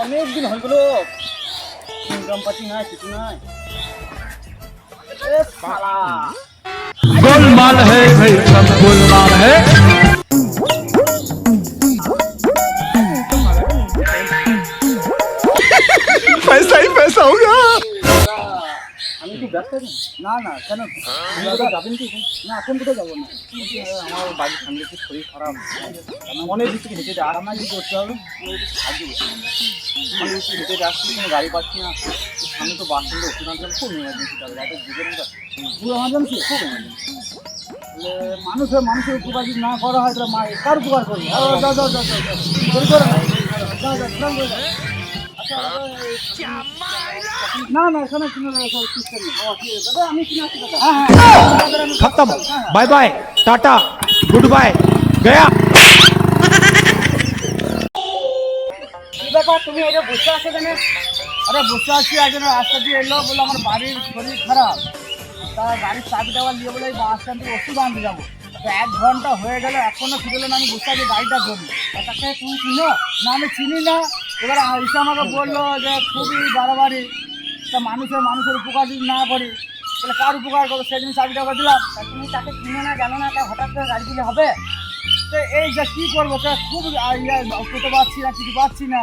অনেক দিন হয়ে গেল, ইনকাম পাচ্ছি না, কিছু নাই। गोलमाल है भाई, सब गोलमाल है। पैसा ही पैसा होगा। আমি কি ব্যস্ত আছি? না না, কেন যাবেন কি? না এখন কোথাও যাবো না, আমার বাড়ির ফ্যামিলি খুব শরীর খারাপ, অনেক দিক থেকে হেঁটে আর আমার কি করতে হবে, সাহায্য করতে হবে। আমি হেঁটে আসছি, কোনো গাড়ি পাচ্ছি না, আমি তো বাস স্ট্যান্ডে ওষুধ আনতে খুব এমার্জেন্সি যাবে, রাতে দুপুর পুরো এমার্জেন্সি, খুব এমার্জেন্সি। মানুষের উপকার যদি না করা হয় তাহলে কার উপকার করবে? যাও যাও যাও যাও যাও যাও যাও। না না এখানে কিনে দাদা, আমি কিনে আসছি দাদা। खत्म, बाय बाय, टाटा, गुड बाय, गया। কি ব্যাপার, তুমি এটা বসে আছো কেন? আরে বসে আছি, একজন রাস্তা দিয়ে এলো, বললো আমার বাড়ির শরীর খারাপ, তা গাড়ির চাবিটা আবার নিয়ে বলে বাস স্ট্যান্ড থেকে ওষুধ আনতে যাবো। 1 ঘন্টা হয়ে গেল, এখনো ফিরলো না, আমি বসে আছি গাড়িটার জন্য। তাকে তুমি চিনো? না আমি চিনি না। এবার এসে আমাকে বললো যে খুবই বাড়াবাড়ি, তা মানুষের উপকার যদি না করি তাহলে কার উপকার করবো, সেই জন্য চাবিটা করে দিলাম। তা তুমি তাকে চিনো না, জানো না, তা হঠাৎ করে গাড়ি দিলে হবে? তো এই যে কী করবো, তা খুব করতে পারছি না, কিছু পাচ্ছি না।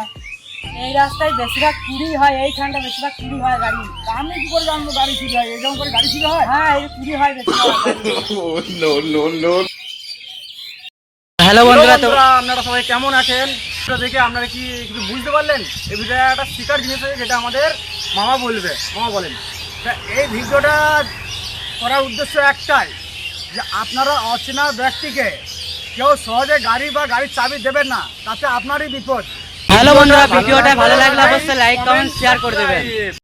এই রাস্তায় বেশিরভাগ চুরি হয়, এইখানটা বেশিরভাগ চুরি হয় গাড়ি। তা আমি কি করে জানবো গাড়ি চুরি হয়? এরকম করে গাড়ি চুরি হয়? হ্যাঁ, এই চুরি হয় বেশিরভাগ। হ্যালো বন্ধুরা, আপনারা সবাই কেমন আছেন? এটা দেখে আপনারা কি কিছু বুঝতে পারলেন? এই ভিডিওটা একটা শিকার জিনিস আছে, যেটা আমাদের মামা বলেন। তা এই ভিডিওটা করার উদ্দেশ্য একটাই, যে আপনারা অচেনা ব্যক্তিকে কেউ সহজে গাড়ি বা গাড়ির চাবি দেবেন না, তাতে আপনারই বিপদ। হ্যালো বন্ধুরা, ভিডিওটা ভালো লাগলে অবশ্যই লাইক কমেন্ট শেয়ার করে দেবেন।